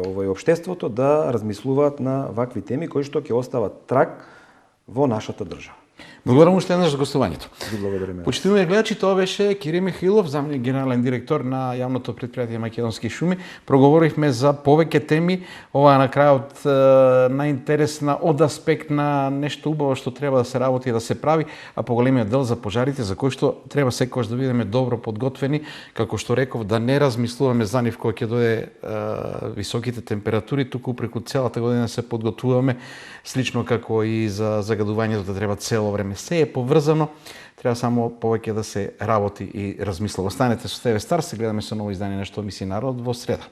овој општеството да размислуваат на вакви теми кои што ќе остават траг во нашата држава. Благодарам уште еднаш за гостувањето. Ви благодариме. Почитувани гледачи, тоа беше Кирил Михаилов, заменик генерален директор на јавното претпријатие Македонски шуми. Проговоривме за повеќе теми, ова на крајот најинтересна од аспект на нешто убаво што треба да се работи и да се прави, а поголемиот дел за пожарите, за кои што треба секогаш да бидеме добро подготвени, како што реков, да не размислуваме за нив кога ќе дојде високите температури, туку преку целата година се подготвуваме, слично како и за загадувањето да треба цело време. Се е поврзано, треба само повеќе да се работи и размислува. Останете со ТВ Стар, се гледаме со ново издание на Што мисли народ во среда.